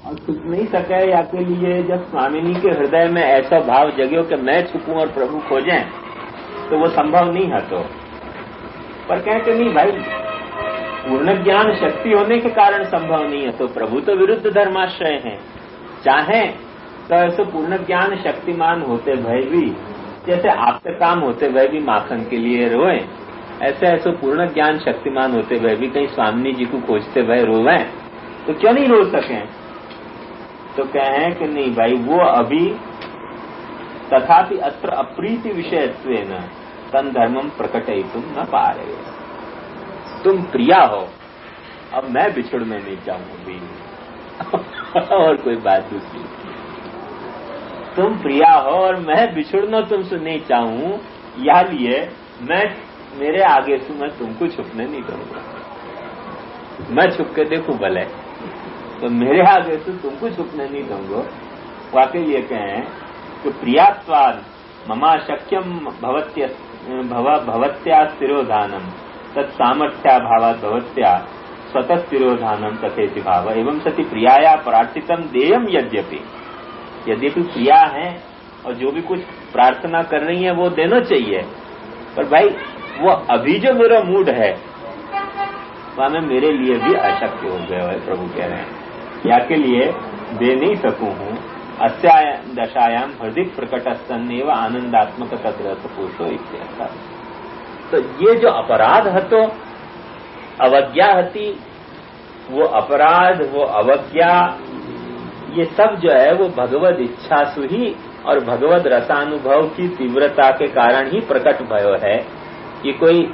और छुप नहीं सके, या के लिए जब स्वामिनी के हृदय में ऐसा भाव जगे कि मैं छुपूं और प्रभु खोजें, तो वो संभव नहीं है। तो पर कहते नहीं भाई, पूर्ण ज्ञान शक्ति होने के कारण संभव नहीं है, तो प्रभु तो विरुद्ध धर्माश्रय हैं। चाहे तो ऐसे पूर्ण ज्ञान शक्तिमान होते भय भी, जैसे आपसे काम होते भय भी माखन के लिए रोए, ऐसे ऐसे पूर्ण ज्ञान शक्तिमान होते भय भी कहीं स्वामिनी जी को खोजते भय रोवे, तो क्यों नहीं रो सके? तो कहें कि नहीं भाई, वो अभी तथापि अत्र अप्रीति विषयत्वेन तन धर्मम प्रकटयितुम न पा रहे। तुम प्रिया हो, अब मैं बिछुड़ में नहीं चाहूंगी और कोई बात दूसरी, तुम प्रिया हो और मैं बिछुड़ना तुमसे नहीं चाहूं, या लिए मैं मेरे आगे से मैं तुमको छुपने नहीं दूंगा। मैं छुप के देखूं भले, तो मेरे आगे से तुमको छुपने नहीं दूंगा। वाकई ये कहें कि प्रियात्वाद ममा शक्यम भवत्या स्थिरोधानम तत्सामर्थ्या भावात भवत्या स्वतः स्थिरोधानम तथेति भाव एवं सति प्रियाया प्रार्थितम देयम यद्यपि प्रिया है और जो भी कुछ प्रार्थना कर रही है वो देना चाहिए, पर भाई वो अभी जो मेरा मूड है वह में मेरे लिए भी अशक्य हो गया है। प्रभु कह रहे हैं या के लिए दे नहीं सकूं हूं। अस्या दशायाम हृदय प्रकटस्तन एवं आनंदात्मक तद्रस पुरुषो इत्यर्थ। तो ये जो अपराध हतो अवज्ञा हती, वो अपराध वो अवज्ञा ये सब जो है वो भगवद इच्छा से ही और भगवद रसानुभव की तीव्रता के कारण ही प्रकट भयो है। ये कोई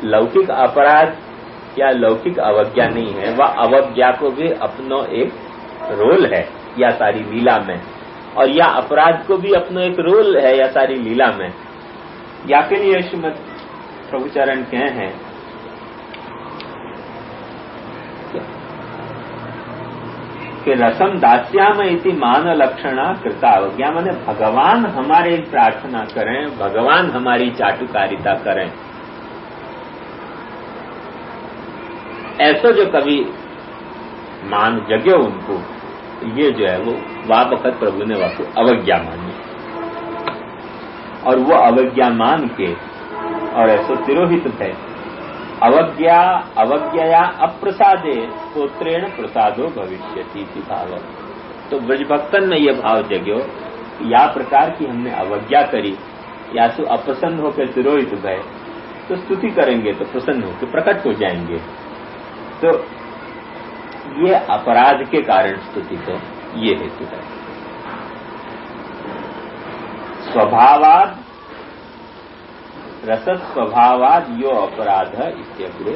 लौकिक अपराध या लौकिक अवज्ञा नहीं है, वह अवज्ञा को भी अपनो एक रोल है या सारी लीला में, और या अपराध को भी अपनो एक रोल है या सारी लीला में। या के लिए श्रीमद प्रभुचरण कहे हैं कि रसम दास्याम इति मान लक्षणा कृता अवज्ञा, माने भगवान हमारे प्रार्थना करें, भगवान हमारी चाटुकारिता करें, ऐसा जो कभी मान जगे उनको, ये जो है वो वापकत प्रभु ने वापस अवज्ञा मानी, और वो अवज्ञा मान के और ऐसा तिरोहित है। अवज्ञा अवज्ञया अप्रसादे स्तोत्रेण प्रसादो भविष्यति भाव। तो ब्रजभक्तन में ये भाव जग्यो, या प्रकार की हमने अवज्ञा करी या तो अप्रसन्न होकर तिरोहित भय, तो स्तुति करेंगे तो प्रसन्न होकर प्रकट हो जाएंगे। तो ये अपराध के कारण स्तुति तो ये हेतु है। स्वभावाद रस स्वभावाद यो अपराध इत्यग्रे।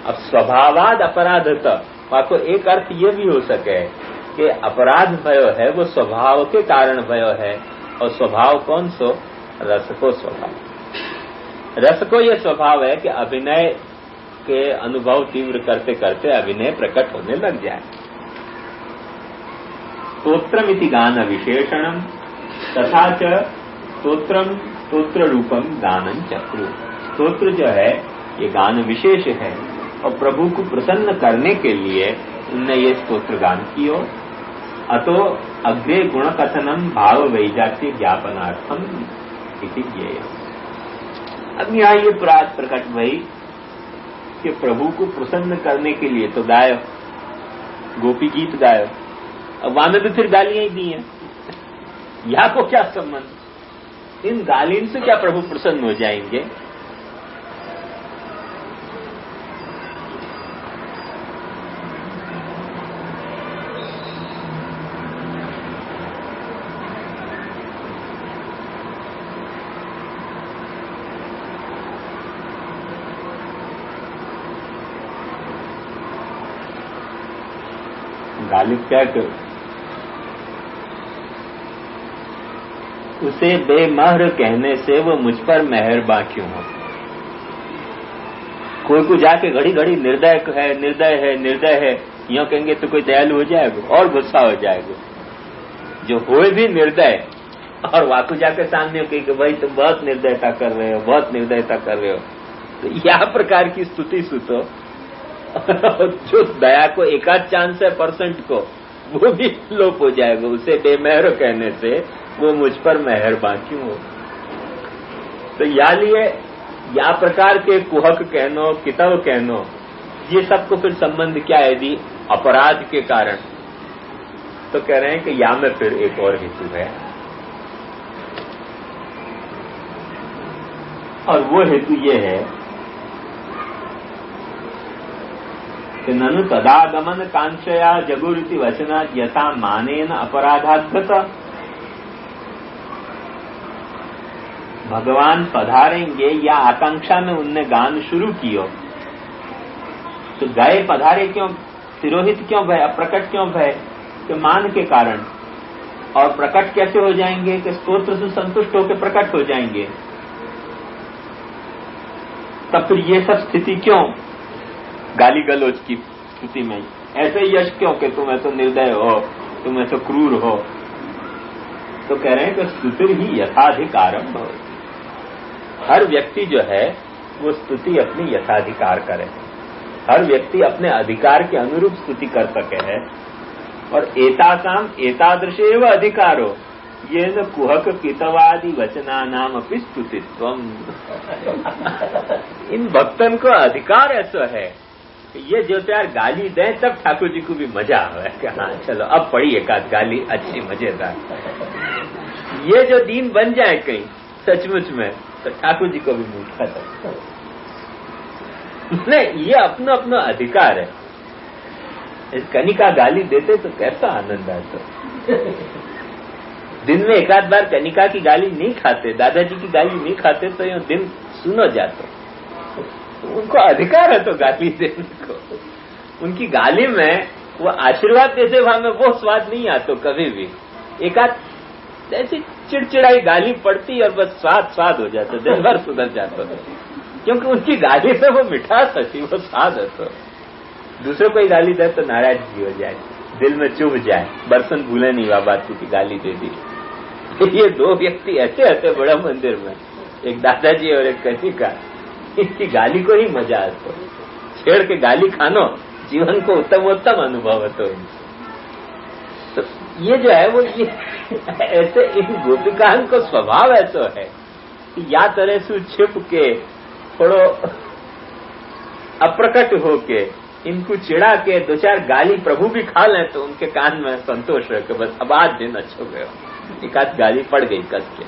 अब स्वभावाद अपराध तो एक अर्थ ये भी हो सके कि अपराध भयो है वो स्वभाव के कारण भयो है, और स्वभाव कौन सो? रस को स्वभाव। रस को यह स्वभाव है कि अभिनय के अनुभव तीव्र करते करते अभिनय प्रकट होने लग जाए। स्तोत्रमिति गान विशेषणम तथा च स्तोत्रम स्तोत्र रूपम गानन चक्रु। स्तोत्र जो है ये गान विशेष है, और प्रभु को प्रसन्न करने के लिए उनने ये स्तोत्र गान कियो। अतो अग्रे गुण कथनम भाव वैजाति ज्ञापनार्थम इति ज्ञेय। अब यहाँ ये प्रकट भई कि प्रभु को प्रसन्न करने के लिए तो गायो, गोपी गीत गायो, अब वहां में भी फिर गालियां ही दी हैं। यहाँ को क्या संबंध? इन गालियों से क्या प्रभु प्रसन्न हो जाएंगे? गालिब क्या करो? उसे बेमहर कहने से वो मुझ पर मेहरबान क्यों हो? कोई को जाके घड़ी घड़ी निर्दय है निर्दय है निर्दय है यूं कहेंगे तो कोई दयालु हो जाएगा और गुस्सा हो जाएगा। जो होए भी निर्दय और वाकु जाके सामने कहे कि भाई तुम बहुत निर्दयता कर रहे हो, बहुत निर्दयता कर रहे हो, तो यह प्रकार की स्तुति सुतो जो दया को एकाध चांस है परसेंट को, वो भी लोप हो जाएगा। उसे बेमेहर कहने से वो मुझ पर मेहरबान क्यों हो। तो या लिए या प्रकार के कुहक कहनो, कितव कहनो, ये सबको फिर संबंध क्या है यदि अपराध के कारण, तो कह रहे हैं कि या में फिर एक और हेतु है, और वो हेतु ये है कि ननु तदागमन कांक्षया जगुरिति वचना यथा मानेन अपराधाद्भुत। भगवान पधारेंगे या आकांक्षा में उनने गान शुरू किया, तो गए पधारे क्यों, तिरोहित क्यों भय, अप्रकट क्यों भय, कि मान के कारण। और प्रकट कैसे हो जाएंगे कि स्तोत्र से संतुष्ट होकर प्रकट हो जाएंगे। तब फिर ये सब स्थिति क्यों, गाली गलौज की स्थिति में ऐसे यश क्यों कि तुम ऐसे निर्दय हो, तुम ऐसे क्रूर हो। तो कह रहे हैं कि स्तुति ही यथाधिकारम भव। हर व्यक्ति जो है वो स्तुति अपनी यथाधिकार करे, हर व्यक्ति अपने अधिकार के अनुरूप स्तुति कर सके है। और एतासाम एतादृशेव अधिकारो ये न कुहक कितवादि वचना नाम अपि स्तुतित्वम। इन भक्तन को अधिकार ऐसा है कि ये जो चार गाली दें तब ठाकुर जी को भी मजा आवे कि हाँ चलो अब पड़ी एक आध गाली अच्छी मजेदार। ये जो दिन बन जाए कहीं सचमुच में, तो ठाकुर जी को भी मूड खत्म। नहीं, ये अपना अपना अधिकार है। इस कनिका गाली देते तो कैसा आनंद आता। दिन में एक आध बार कनिका की गाली नहीं खाते, दादाजी की गाली नहीं खाते, तो ये दिन सुनो जाते। उनको अधिकार है तो गाली देने को। उनकी गाली में वो आशीर्वाद देते वहां में वो स्वाद नहीं आता कभी भी। एक आध ऐसी चिड़चिड़ाई गाली पड़ती और बस स्वाद हो जाता, दिन भर सुधर जाता, क्योंकि उनकी गाली से वो मिठास हसी, वो स्वाद है। तो दूसरे कोई गाली दे तो नाराजगी हो जाए, दिल में चुभ जाए, बरसन भूले नहीं वह बात की गाली दे दी। ये दो व्यक्ति ऐसे ऐसे बड़ा मंदिर में, एक दादाजी और एक कनिका, इसकी गाली को ही मजा आता। छेड़ के गाली खानो जीवन को उत्तम अनुभव है। तो ये जो है वो ये ऐसे इन गोपिकाओं को स्वभाव ऐसा है कि या तरह से छिप के थोड़ो अप्रकट होके इनको चिढ़ा के दो चार गाली प्रभु भी खा लें तो उनके कान में संतोष है कि बस अब आज दिन अच्छा हो गया, एक आध गाली पड़ गई कस के।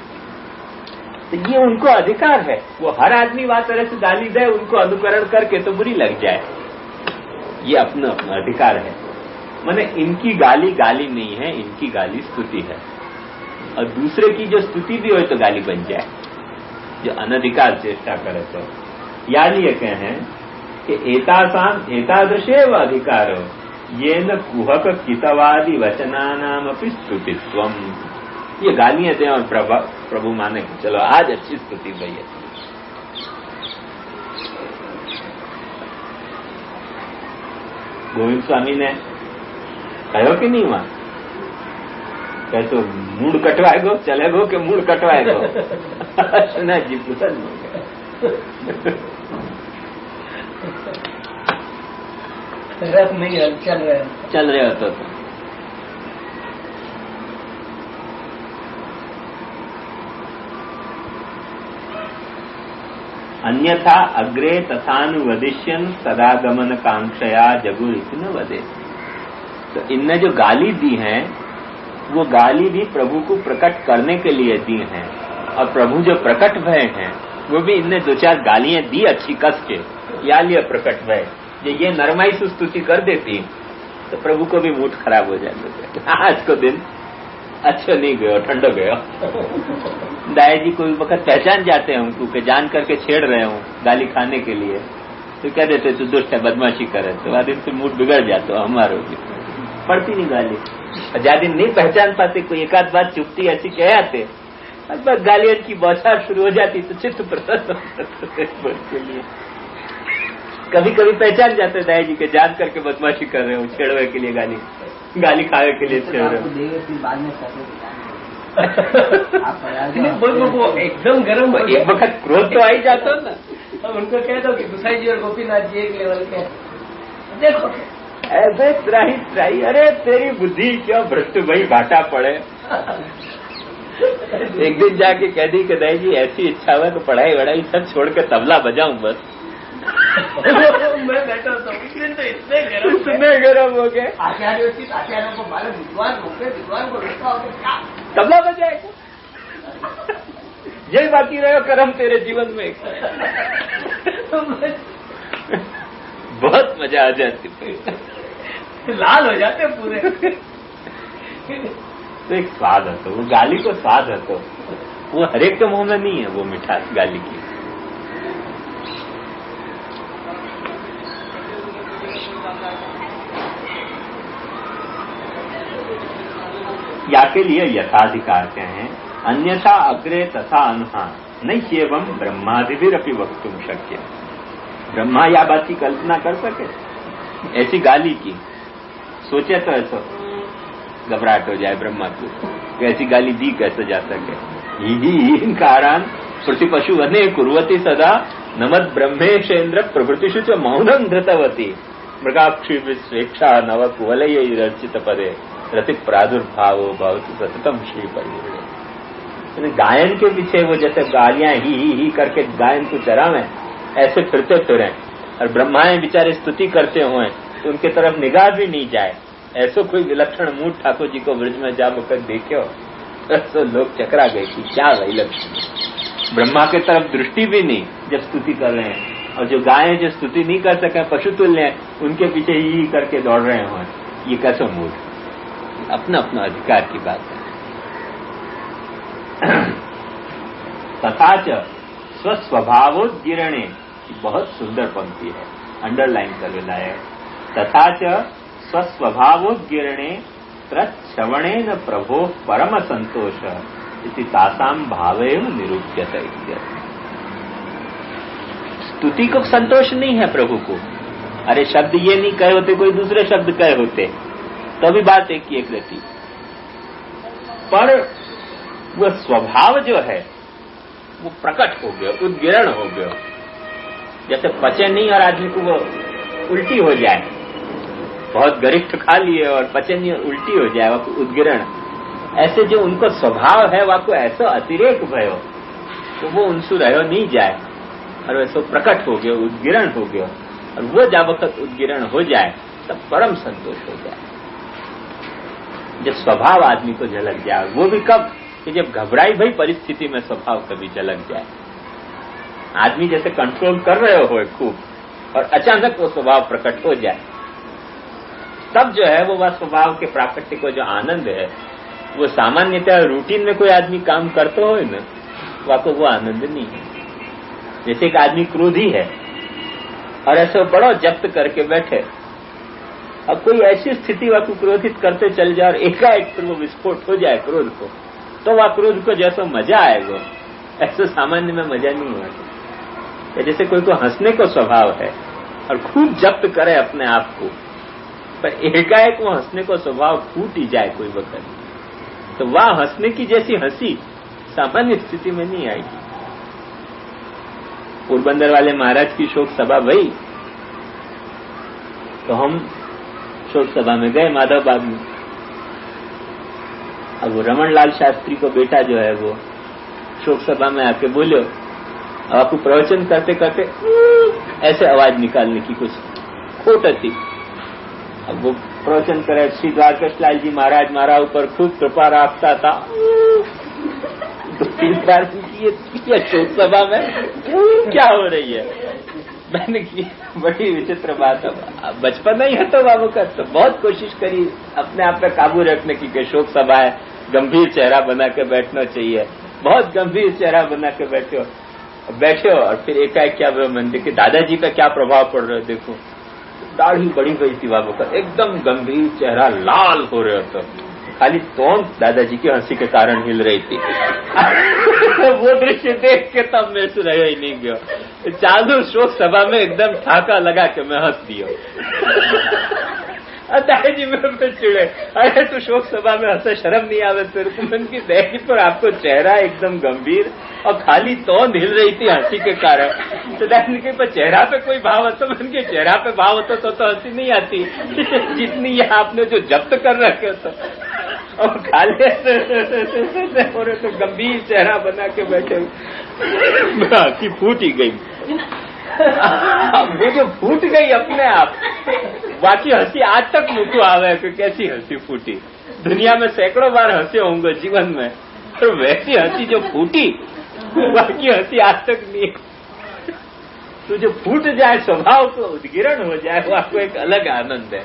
तो ये उनको अधिकार है, वो हर आदमी बात तरह से गाली दे उनको अनुकरण करके तो बुरी लग जाए, ये अपना अपना अधिकार है। माने इनकी गाली गाली नहीं है, इनकी गाली स्तुति है। और दूसरे की जो स्तुति भी हो तो गाली बन जाए, जो अनधिकार चेष्टा करे। तो या लिए कहें कि एतासाम एतादृशेव अधिकारो ये न कुहक कितवादि वचनानाम अपि स्तुतित्वम। ये गालियां दें और प्रभु माने कि चलो आज अच्छी स्तुति भैया। गोविंद स्वामी ने कहो कि नहीं वहां कहे तो मूड कटवाएगो चलेगो कि मूड कटवाएगो। सुना जी पुसन रस नहीं चल रहे हो तो अन्यथा अग्रे तथानुवदिष्यन् सदागमन कांक्षया जगुरिति न वदे। तो इनने जो गाली दी हैं वो गाली भी प्रभु को प्रकट करने के लिए दी हैं, और प्रभु जो प्रकट भय हैं वो भी इनने दो चार गालियां दी अच्छी कस के, या लिए प्रकट भय। ये नरमाई से स्तुति कर देती तो प्रभु को भी मूड खराब हो जाता। आज को दिन अच्छा नहीं गयो, ठंडो गयो। दाई जी कोई वक्त पहचान जाते हैं हमको कि जान करके छेड़ रहे हूं गाली खाने के लिए, तो कह देते तू दुष्ट है, बदमाशी करे, तो आज दिन से मूड बिगड़ जाता हमारो भी। पड़ती नहीं गाली, ज्यादा दिन नहीं पहचान पाते, कोई एक आध बात चुपती ऐसी कह आते, बस गालियों की बौछार शुरू हो जाती तो चित्त प्रसन्न के लिए। कभी कभी पहचान जाते दाई जी के जान करके बदमाशी कर रहे हो, छेड़वे के लिए गाली खावे के लिए छेड़ रहे हो। एकदम गर्म एक वक्त क्रोध तो आ ही जाता ना। अब उनको कह दो कि गुसाई जी और गोपीनाथ जी एक लेवल के देखो ऐसे त्राही, अरे तेरी बुद्धि क्यों भ्रष्ट भाई घाटा पड़े। एक दिन जाके कह दी कि दाई जी ऐसी इच्छा हुआ तो पढ़ाई वढ़ाई सब छोड़ के तबला बजाऊं बस। मैं बैठा था उस दिन तो इतने गरम हो गए। आचार्यों को मालूम विद्वान को रखा हो क्या तबला बजाएगा। यही बाकी रहो कर्म तेरे जीवन में। बहुत मजा आ जाती थी, लाल हो जाते पूरे। तो एक स्वाद है, तो वो गाली को स्वाद है, तो वो हरेक के मुंह में नहीं है वो मिठास गाली की। या के लिए यथाधिकार के हैं, अन्यथा अग्रे तथा अनहा नहीं एवं ब्रह्मादिभिरपि वक्तुम शक्य। ब्रह्मा या बात की कल्पना कर सके ऐसी गाली की? सोचे तो ऐसा घबराहट हो जाए ब्रह्मा को, ऐसी गाली दी कैसे जा सके। ही कारान प्रतिपशु वने कुर्वती सदा नमद ब्रह्मेशेन्द्र प्रभृतिषु च मौनम धृतवती मृगाक्षी स्वेच्छा नव कुवलय रचित पदे रति प्रादुर्भावो भवति सततम श्री परिवृणे। गायन के पीछे वो जैसे गालियां ही करके गायन को चरावें, ऐसे फिरते फिरें और ब्रह्माएं बेचारे स्तुति करते हुए तो उनके तरफ निगाह भी नहीं जाए। ऐसो कोई विलक्षण मूड ठाकुर जी को ब्रज में जा होकर देखो तो लोग चकरा गए कि क्या वही लक्षण। ब्रह्मा के तरफ दृष्टि भी नहीं जब स्तुति कर रहे हैं, और जो गायें जो स्तुति नहीं कर सके पशु तुल्य उनके पीछे ही करके दौड़ रहे हों, ये कैसा मूड। अपना अपना अधिकार की बात है। तथाच स्वस्वभावोद्गिरणे, बहुत सुंदर पंक्ति है, अंडरलाइन कर लाए। तथाच स्वस्वभावोद्गिरणे तत्श्रवणेन प्रभो परम संतोष इति तासाम भावेन निरूप्यते। स्तुति को संतोष नहीं है प्रभु को। अरे शब्द ये नहीं कहे होते, कोई दूसरे शब्द कहे होते तो भी बात एक की एक रहती, पर वह स्वभाव जो है वो प्रकट हो गया, उद्गिरण हो गया। जैसे पचे नहीं और आदमी को वो उल्टी हो जाए, बहुत गरिष्ठ खा लिए और पचे नहीं और उल्टी हो जाए, वह उद्गिरण। ऐसे जो उनको स्वभाव है वह को ऐसा अतिरेक भयो तो वो उनसे रहो नहीं जाए और वैसे प्रकट हो गया, उद्गिरण हो गया। और वो जब वक्त उद्गिरण हो जाए तब परम संतोष हो जाए। जब स्वभाव आदमी को झलक जाए, वो भी कब कि जब घबराई भई परिस्थिति में स्वभाव कभी झलक जाए। आदमी जैसे कंट्रोल कर रहे हो खूब और अचानक वो स्वभाव प्रकट हो जाए, तब जो है वो वह स्वभाव के प्राकट्य को जो आनंद है वो सामान्यतः रूटीन में कोई आदमी काम करते हो ना, वह को वो आनंद नहीं है। जैसे एक आदमी क्रोधी है और ऐसे बड़ा जब्त करके बैठे, अब कोई ऐसी स्थिति वह को क्रोधित करते चल जाए और एकाएक फिर वो विस्फोट हो जाए क्रोध को, तो वह क्रोध को जैसा मजा आएगा ऐसे सामान्य में मजा नहीं हुआ। जैसे कोई को हंसने को स्वभाव है और खूब जब्त करे अपने आप को, पर एकाएक वो हंसने को स्वभाव फूट ही जाए कोई वक्त, तो वह हंसने की जैसी हंसी सामान्य स्थिति में नहीं आएगी। पोरबंदर वाले महाराज की शोक सभा भई तो हम शोक सभा में गए माधव बाग में। अब वो रमन लाल शास्त्री को बेटा जो है वो शोक सभा में आके बोलो, अब आपको प्रवचन करते करते ऐसे आवाज निकालने की कुछ खोट थी। अब वो प्रवचन करे, श्री द्वारकेश लाल जी महाराज मारा ऊपर खूब कृपा रखता था, तो 3 बार किया शोक सभा में क्या हो रही है। मैंने की बड़ी विचित्र बात है। बचपन नहीं है तो बाबू का तो बहुत कोशिश करी अपने आप पे काबू रखने की, शोक सभा है, गंभीर चेहरा बना के बैठना चाहिए। बहुत गंभीर चेहरा बना के बैठे हो और फिर एकाएक क्या मन देखिए दादाजी का क्या प्रभाव पड़ रहा है। देखो दाढ़ी बड़ी गई थी बाबू का, एकदम गंभीर चेहरा लाल हो रहा था, खाली तोंद दादाजी की हंसी के कारण हिल रही थी। वो दृश्य देख के तब मैं से रह ही नहीं गया, चालू शोक सभा में एकदम ठाका लगा के मैं हंस दिया। दादाजी मेरे पे चिड़े, अरे तू शोक सभा में हंसे, शर्म नहीं आवे तेरे को? मन की दहली पर आपको चेहरा एकदम गंभीर और खाली तौंद हिल रही थी हंसी के कारण। तो दादाजी के पर चेहरा पे कोई भाव होता, मन के चेहरा पे भाव होता तो हंसी नहीं आती जितनी ये आपने जो जब्त कर रखे तो। और खाली और तो गंभीर चेहरा बना के बैठे, हंसी फूट ही गई। वो जो फूट गई अपने आप, बाकी हंसी आज तक मुझको आवे कि कैसी हंसी फूटी। दुनिया में सैकड़ों बार हंसे होंगे जीवन में, पर वैसी हंसी जो फूटी बाकी हंसी आज तक नहीं। तो जो फूट जाए, स्वभाव को उद्गिरण हो जाए, वो आपको एक अलग आनंद है।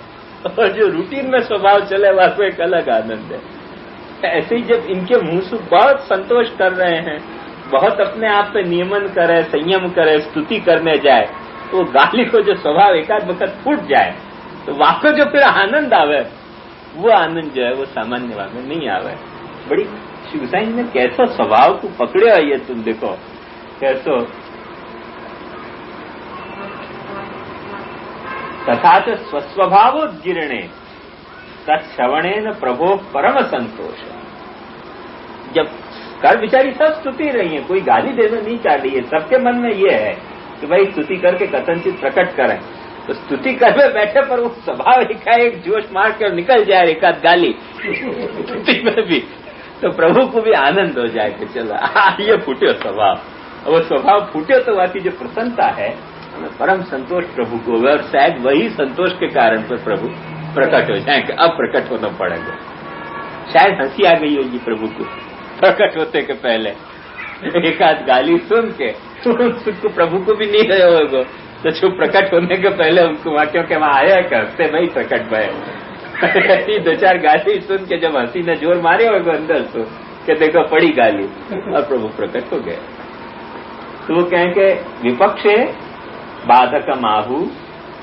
और जो रूटीन में स्वभाव चले, वो आपको एक अलग आनंद है। ऐसे ही जब इनके मुंह से बहुत संतोष कर रहे हैं, बहुत अपने आप पे नियमन करे, संयम करे, स्तुति करने जाए, तो गाली को जो स्वभाव एकाध वक्त फूट जाए, तो वाको जो फिर आनंद आवे, वो आनंद जो है वो सामान्य में नहीं आवे। बड़ी शिव साईं ने कैसा स्वभाव को पकड़े है, ये तुम देखो कैसो। तथा च स्वस्वभावोद्गिरणे तत्श्रवणेन प्रभो परम संतोष। जब कर बिचारी सब स्तुति रही है, कोई गाली देना नहीं चाह रही है, सबके मन में ये है कि भाई स्तुति करके कथनचित प्रकट करें। तो स्तुति करने बैठे पर वो स्वभाव एक जोश मार कर निकल जाए एक आध गाली स्तुति में भी, तो प्रभु को भी आनंद हो जाए कि चलो ये फूटे स्वभाव। वो स्वभाव फूटे तो बाकी जो प्रसन्नता है, हमें परम संतोष प्रभु को, और शायद वही संतोष के कारण पर प्रभु प्रकट हो जाए कि अब प्रकट होना पड़ेगा। शायद हंसी आ गई होगी प्रभु को प्रकट होते के पहले, एक आध गाली सुन के उसको प्रभु को भी नहीं रहे होगा, तो जो प्रकट होने के पहले उनको वहां, क्योंकि वहां आया करते भाई प्रकट भय दो चार गाली सुन के जब हंसी ने जोर मारे होगा अंदर तो कि देखो पड़ी गाली, और प्रभु प्रकट हो गए। तो वो कहें कि विपक्षे बाधक माहु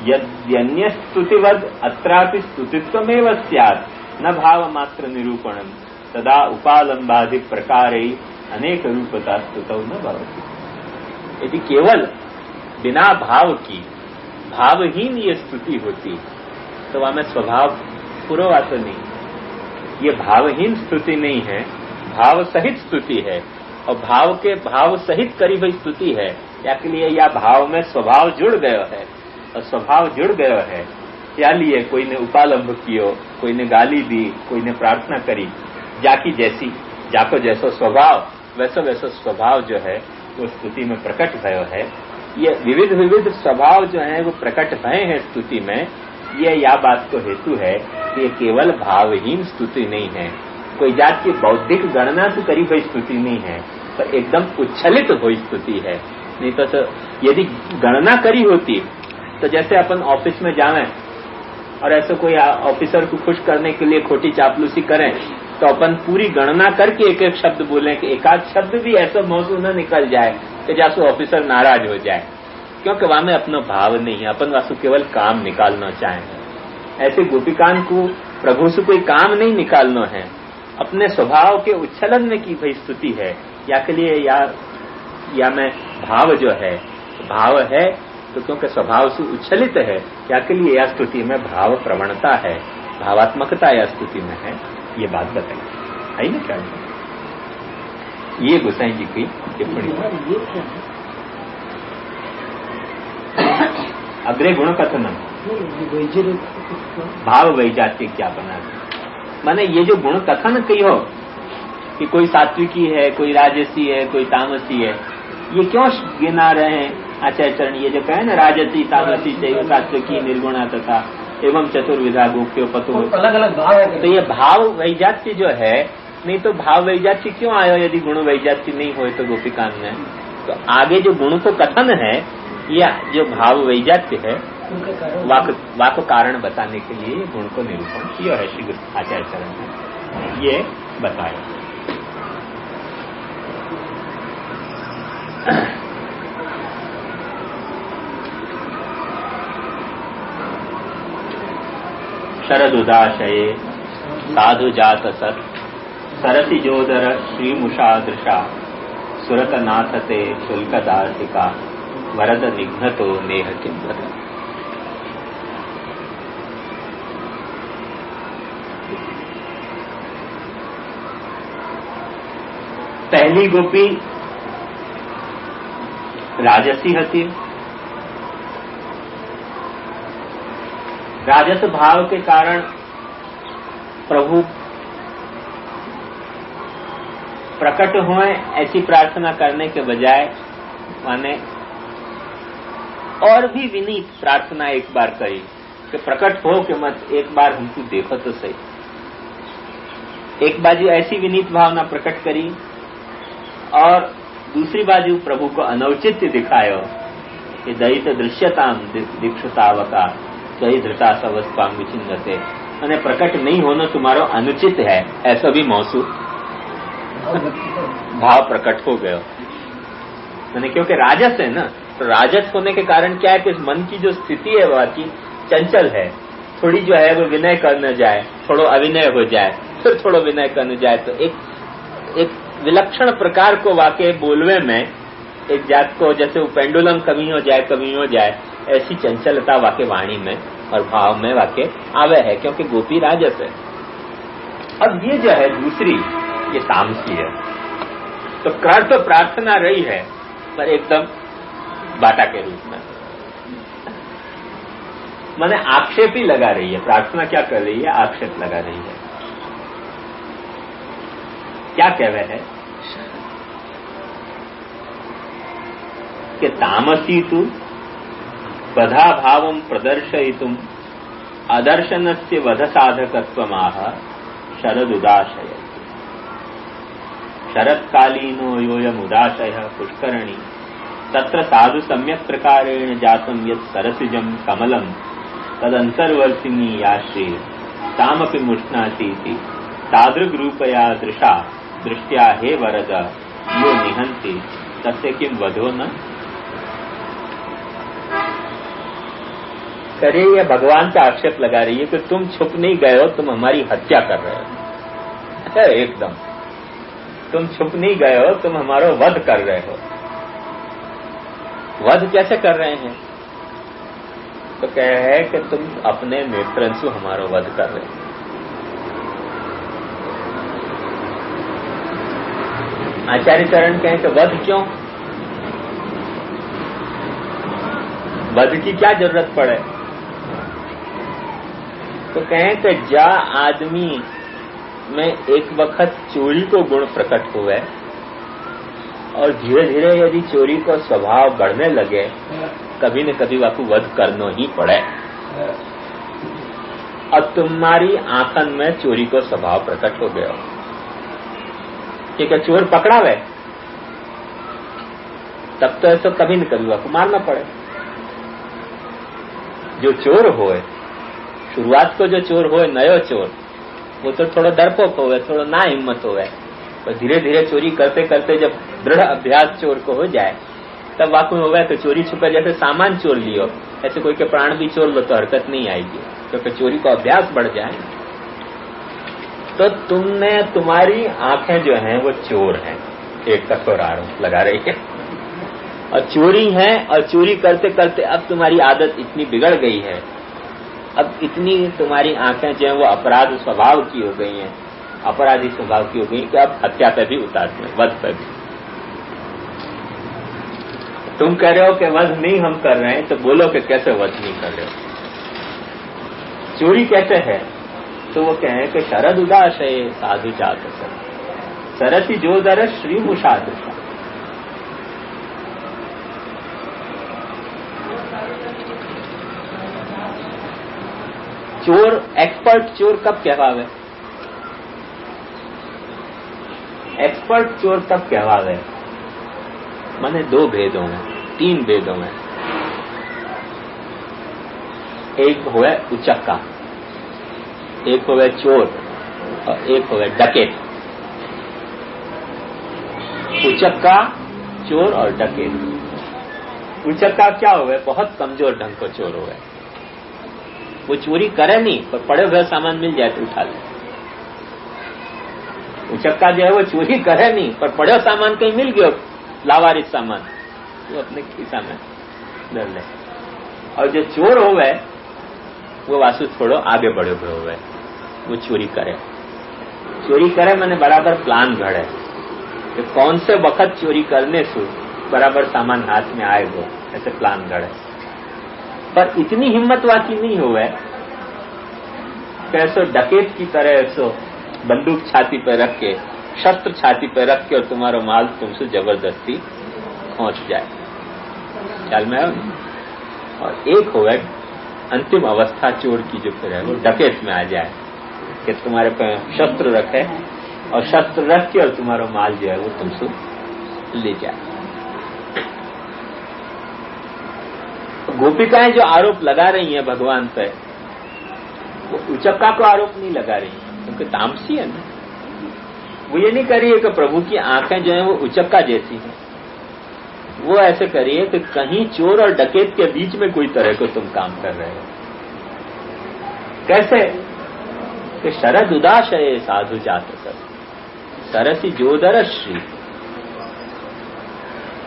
यद्यन्य स्तुतिवद अत्रापि स्तुतित्वमेव स्यात् न भाव मात्र निरूपणम तदा उपालंबादि प्रकारे अनेक रूपता स्तुतौ न भवति। यदि केवल बिना भाव की, भावहीन ये स्तुति होती तो वहां में स्वभाव पुरवा तो नहीं। ये भावहीन स्तुति नहीं है, भाव सहित स्तुति है, और भाव के भाव सहित करी हुई स्तुति है। या के लिए या भाव में स्वभाव जुड़ गया है, और स्वभाव जुड़ गया है या लिए कोई ने उपालंब कियो, कोई ने गाली दी, कोई ने प्रार्थना करी, जाकी जैसी जाको जैसो स्वभाव वैसा वैसा स्वभाव जो है वो स्तुति में प्रकट भयो है। ये विविध विविध स्वभाव जो है वो प्रकट भय है स्तुति में। ये या बात को हेतु है कि ये केवल भावहीन स्तुति नहीं है, कोई जात की बौद्धिक गणना से करी हुई स्तुति नहीं है, पर एकदम उच्छलित हुई स्तुति है। नहीं तो यदि गणना करी होती तो जैसे अपन ऑफिस में जावें और ऐसे कोई ऑफिसर को खुश करने के लिए खोटी चापलूसी करें, तो अपन पूरी गणना करके एक एक शब्द बोलें कि एक आध शब्द भी ऐसा मौजू न निकल जाए कि जैसे ऑफिसर नाराज हो जाए, क्योंकि वहां में अपना भाव नहीं है, अपन वासु केवल काम निकालना चाहेंगे। ऐसे गोपिकान को प्रभु से कोई काम नहीं निकालना है, अपने स्वभाव के उच्छलन में की भाई स्तुति है। या के लिए या मैं भाव जो है, भाव है तो क्योंकि स्वभाव से उच्छलित है, या के लिए यह स्तुति में भाव प्रवणता है, भावात्मकता या स्तुति में है, ये बात बताई है ना। क्या ये गोसाई जी की टिप्पणी। अग्रे गुण कथनम भाव वैजात्य क्या बना, माने ये जो गुण कथन की हो कि कोई सात्विकी है, कोई राजसी है, कोई तामसी है, ये क्यों गिना रहे हैं आचार्य चरण? ये जो कहे ना राजसी तामसी चाहिए, सात्विकी निर्गुणा तथा एवं चतुर्विधा गोप्यो पतो, अलग अलग भाव है। तो ये भाव वैजात्य जो है, नहीं तो भाव वैजात्य क्यों आया यदि गुण वैजात्य नहीं हो तो गोपिकान में? तो आगे जो गुण को कथन है, या जो भाव वैजात्य है, वाक कारण बताने के लिए गुण को निरूपण किया है श्री आचार्य चरण ने, ये बताया। शरदुदाशये साधु जात सत सरति जोदर श्रीमुषादृशा सुरतनाथते शुल्कदासिका वरद निघ्नतो नेह किंवद। पहली गोपी राजसी हती। राजस भाव के कारण प्रभु प्रकट हुए ऐसी प्रार्थना करने के बजाय माने और भी विनीत प्रार्थना एक बार करी कि प्रकट हो कि मत एक बार हमको देखो तो सही। एक बाजू ऐसी विनीत भावना प्रकट करी और दूसरी बाजू प्रभु को अनौचित्य दिखायो कि दयित दृश्यताम दीक्षुतावका सही धृता सवस्वाम विचिन्नते, मैंने प्रकट नहीं होना तुम्हारा अनुचित है, ऐसा भी महसूस भाव प्रकट हो गया। मैंने क्योंकि राजस है ना, तो राजस होने के कारण क्या है कि मन की जो स्थिति है वह की चंचल है, थोड़ी जो है वो विनय करने जाए, थोड़ा अविनय हो जाए, फिर थोड़ा विनय करने जाए, तो एक विलक्षण प्रकार को वाकई बोलवे में एक जात को जैसे वो पेंडुलम कभी हो जाए ऐसी चंचलता वाकई वाणी में और भाव में वाकई आवे है, क्योंकि गोपी राजस है। अब ये जो है दूसरी ये तामसी है, तो कर तो प्रार्थना रही है पर एकदम बाटा के रूप में, माने आक्षेप ही लगा रही है। प्रार्थना क्या कर रही है? आक्षेप लगा रही है। क्या कह रहे हैं कि तामसी तु बधा भावं प्रदर्शयितुम अदर्शनस्य वध साधकत्वमाह शरदुदाशय। शरत्कालीनो योऽयम् उदाशयः पुष्करणी तत्र साधु सम्यक् प्रकारेण जातं यत् सरसिजं कमलं तदन्तर्वर्तिनी याश्री तामपि मुष्णातीति तादृग्रूपया दृष्ट्या हे वरद यो निहन्ति तस्य किं वधो न। करे ये भगवान का आक्षेप लगा रही है कि तुम छुप नहीं गए हो, तुम हमारी हत्या कर रहे हो। एकदम तुम छुप नहीं गए हो, तुम हमारा वध कर रहे हो। वध कैसे कर रहे हैं? तो कह है कि तुम अपने नेत्रंशु हमारा वध कर रहे हो। आचार्य चरण कहें कि वध क्यों? वध की क्या जरूरत पड़े? तो कहें कि जा आदमी में एक वक्त चोरी को गुण प्रकट हुए और धीरे धीरे यदि चोरी को स्वभाव बढ़ने लगे, कभी न कभी वाकु वध करना ही पड़े। अब तुम्हारी आंखन में चोरी को स्वभाव प्रकट हो गया, कि चोर पकड़ा हुए तब तो ऐसा कभी न कभी वाकु मारना पड़े। जो चोर होए, शुरुआत को जो चोर होए, नयो चोर, वो तो थोड़ा डरपोक होवे, थोड़ा ना हिम्मत होवे, पर धीरे धीरे चोरी करते करते जब दृढ़ अभ्यास चोर को हो जाए तब वाकु होवे तो चोरी छुपे। जैसे सामान चोर लियो, ऐसे कोई के प्राण भी चोर लो तो हरकत नहीं आएगी, क्योंकि चोरी का अभ्यास बढ़ जाए। तो तुम्हारी आंखें जो हैं वो चोर हैं, एक कठोर आरोप लगा रही है, और चोरी है, और चोरी करते करते अब तुम्हारी आदत इतनी बिगड़ गई है, अब इतनी तुम्हारी आंखें जो है वो अपराध स्वभाव की हो गई हैं, अपराधी स्वभाव की हो गई कि अब हत्या पे भी उतारते हैं, वध पे भी। तुम कह रहे हो कि वध नहीं हम कर रहे हैं, तो बोलो कि कैसे वध नहीं कर रहे हो, चोरी कैसे है? तो वो कहें कि शरद उदाशय साधु जात सरसी जो दर श्री मुषादृशा। चोर, एक्सपर्ट चोर कब कहवावे? एक्सपर्ट चोर कब कहवावे? माने दो भेदों में, तीन भेदों में। एक होवे उचक्का, एक होवे चोर और एक होवे डकैत। उचक्का, चोर और डकैत। उचक्का क्या होवे? बहुत कमजोर ढंग को चोर होवे, वो चोरी करे नहीं, पर पड़े हुए सामान मिल जाए तो उठा ले। उचक्का जो है वो चोरी करे नहीं, पर पड़े सामान कहीं मिल गया, लावारिस सामान, वो अपने खीसा में डर ले। और जो चोर होवे वो वास्तु थोड़ो आगे बढ़े हुए होवे, वो चोरी करे। चोरी करे माने बराबर प्लान घड़े, कि कौन से वक्त चोरी करने से बराबर सामान हाथ में आएगा, ऐसे प्लान गढ़े। पर इतनी हिम्मत वाकी नहीं हुए कैसो डकैत की तरह ऐसो बंदूक छाती पर रख के, शस्त्र छाती पर रख के और तुम्हारा माल तुमसे जबरदस्ती पहुंच जाए। ख्याल में और एक हो अंतिम अवस्था चोर की जो फिर है वो डकैत में आ जाए कि तुम्हारे पे शस्त्र रखे और शस्त्र रख के और तुम्हारा माल जो है वो तुमसे ले जाए। गोपिकाएं जो आरोप लगा रही हैं भगवान पे, वो उचक्का को आरोप नहीं लगा रही हैं, क्योंकि तामसी है ना। वो ये नहीं कर रही है कि प्रभु की आंखें जो है वो उचक्का जैसी हैं। वो ऐसे करिए कि कहीं चोर और डकैत के बीच में कोई तरह को तुम काम कर रहे हो। कैसे कि शरद उदाशय साधु जात सर सरसी जोदर श्री,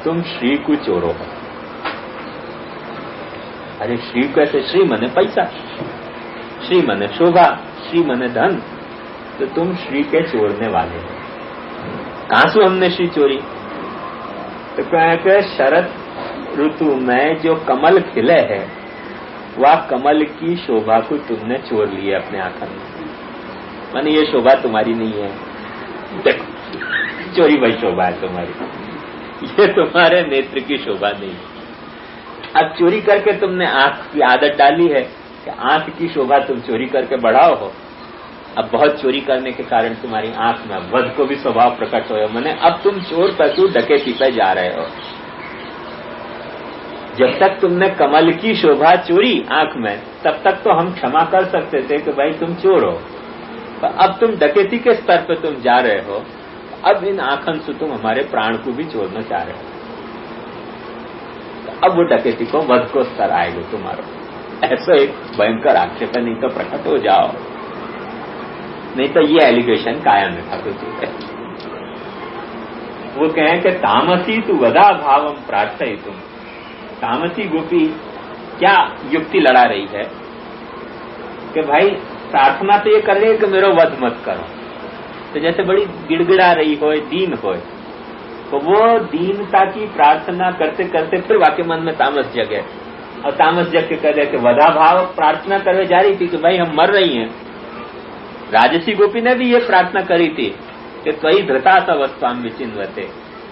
तुम श्री को चोरो हो। अरे श्री कैसे? श्री मने पैसा, श्री मने शोभा, श्री मने धन, तो तुम श्री के चोरने वाले हो। कहां से हमने श्री चोरी? तो कहें शरद ऋतु में जो कमल खिले है वह कमल की शोभा को तुमने चोर लिया अपने आंखों में। माने ये शोभा तुम्हारी नहीं है, देखो चोरी भाई शोभा है तुम्हारी, ये तुम्हारे नेत्र की शोभा नहीं। अब चोरी करके तुमने आंख की आदत डाली है कि आंख की शोभा तुम चोरी करके बढ़ाओ हो। अब बहुत चोरी करने के कारण तुम्हारी आंख में वध को भी स्वभाव प्रकट हो, माने अब तुम चोर पशु डकैती पे जा रहे हो। जब तक तुमने कमल की शोभा चोरी आंख में, तब तक तो हम क्षमा कर सकते थे कि भाई तुम चोर हो, पर अब तुम डकैती के स्तर पे तुम जा रहे हो। अब इन आंखन से तुम हमारे प्राण को भी छोड़ना चाह रहे हो। अब वो डकैती को वध को स्तर आएगा तुम्हारा। ऐसा एक भयंकर आक्षेप है, नहीं तो प्रकट हो जाओ, नहीं तो ये एलिगेशन कायम है ठाकुर जी है। वो कहें कि तामसी तू वधा भावम प्रार्थई तुम। तामसी गोपी क्या युक्ति लड़ा रही है कि भाई प्रार्थना तो ये कर रही है कि मेरा वध मत करो। तो जैसे बड़ी गिड़गिड़ा रही हो, दीन हो, तो वो दीनता की प्रार्थना करते करते फिर वाकई मन में तामस जगे, और तामस जग के कह रहे कि वधा भाव प्रार्थना करने जा रही थी कि भाई हम मर रही हैं। राजसी गोपी ने भी ये प्रार्थना करी थी कि त्वयि धृतास अवस्थाम विचिन्वते,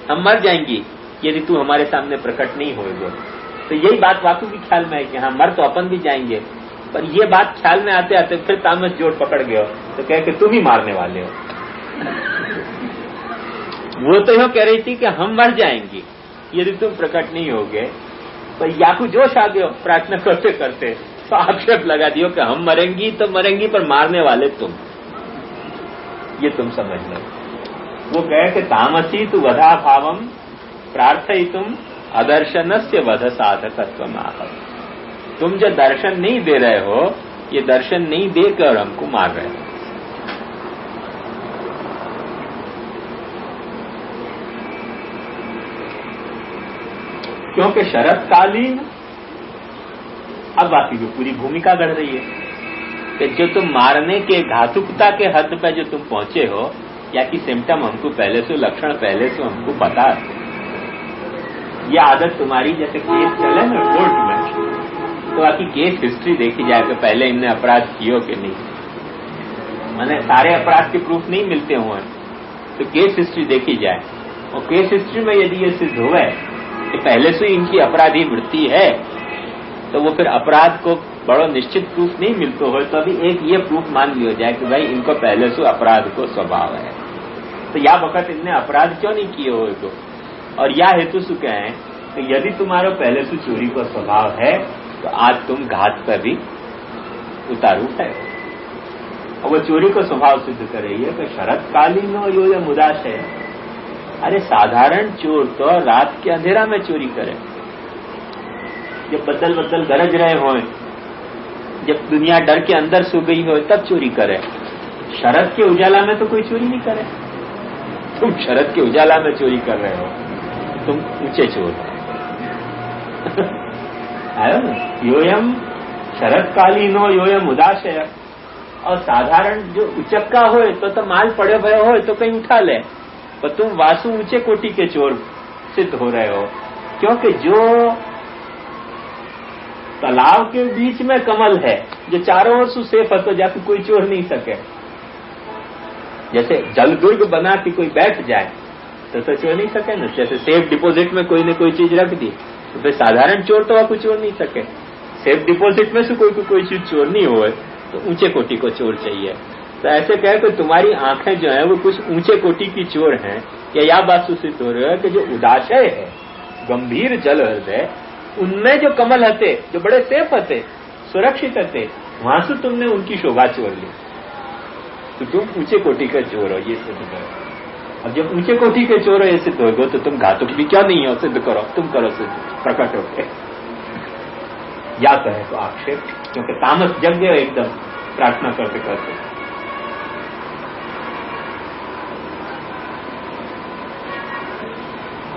हम मर जाएंगी यदि तू हमारे सामने प्रकट नहीं होएगा। तो यही बात वाकई भी ख्याल में है कि हाँ मर तो अपन भी जाएंगे, पर ये बात ख्याल में आते आते फिर तामस जोड़ पकड़ गया तो कह के तुम ही मारने वाले हो। वो तो यूं कह रही थी कि हम मर जाएंगी यदि तुम प्रकट नहीं होगे, पर याकू जोश आ गयो प्रार्थना करते करते, तो आक्षेप लगा दियो कि हम मरेंगी तो मरेंगी पर मारने वाले तुम। ये तुम समझ लो। वो कहे कि तामसी तु वधा भावम प्रार्थयितुम अदर्शनस्य वध साधकत्वम आह। तुम जो दर्शन नहीं दे रहे हो, ये दर्शन नहीं देकर हमको मार रहे हो। क्योंकि शरतकालीन, अब बाकी जो पूरी भूमिका गढ़ रही है कि जो तुम मारने के घातुकता के हद पर जो तुम पहुंचे हो, या कि सिम्टम हमको पहले से, लक्षण पहले से हमको पता है। यह आदत तुम्हारी, जैसे केस चले ना कोर्ट में, तो बाकी केस हिस्ट्री देखी जाए कि पहले इनने अपराध कियो कि नहीं। माने सारे अपराध के प्रूफ नहीं मिलते हुए, तो केस हिस्ट्री देखी जाए, और केस हिस्ट्री में यदि ये सिद्ध हुए कि पहले से इनकी अपराधी वृत्ति है, तो वो फिर अपराध को बड़ो निश्चित प्रूफ नहीं मिलते हो, तो अभी एक ये प्रूफ मान लिया जाए कि भाई इनको पहले से अपराध को स्वभाव है। तो या वक्त इनने अपराध क्यों नहीं किए हो तो, और या हेतु से कहें कि यदि तुम्हारा पहले से चोरी का स्वभाव है तो आज तुम घात पर भी उतारू है। और वो चोरी का स्वभाव सिद्ध कर रही है कि शरतकालीन हो यो या मुदाशय। अरे साधारण चोर तो रात के अंधेरा में चोरी करे, जब बदल बदल गरज रहे हो, जब दुनिया डर के अंदर सो गई हो, तब चोरी करे। शरद के उजाला में तो कोई चोरी नहीं करे। तुम शरद के उजाला में चोरी कर रहे हो, तुम ऊंचे चोर आयो ना। योयम शरतकालीनो योयम उदाशय। और साधारण जो उचक्का हो तो माल पड़े भय हो तो कहीं उठा ले, पर तुम वासु ऊंचे कोटि के चोर सिद्ध हो रहे हो, क्योंकि जो तालाब के बीच में कमल है, जो चारों ओर से सेफ है, तो जाके कोई चोर नहीं सके। जैसे जल दुर्ग बना के कोई बैठ जाए तो चोर नहीं सके ना। जैसे सेफ डिपॉजिट में कोई ने कोई चीज रख दी तो फिर साधारण चोर तो आपको चोर नहीं सके। सेफ डिपॉजिट में से कोई चीज चोर नहीं हो, तो ऊंचे कोटि को चोर चाहिए। तो ऐसे कहे कि तुम्हारी आंखें जो है वो कुछ ऊंचे कोटि की चोर हैं। या बात सिद्ध हो रही है कि जो उदाशय है, गंभीर जल हृदय, उनमें जो कमल हते, जो बड़े सेफ हते, सुरक्षित हते, वहां से तुमने उनकी शोभा चोर ली, तो तुम ऊंचे कोटि का चोर हो, ये सिद्ध करो। अब जब ऊंचे कोटि के चोर हो, ये सिद्ध हो गए, तो तुम घातुक भी क्या नहीं हो, सिद्ध करो, तुम करो सिद्ध, प्रकट होके। या कहे तो आक्षेप, क्योंकि तामस जग गए एकदम प्रार्थना करते करते।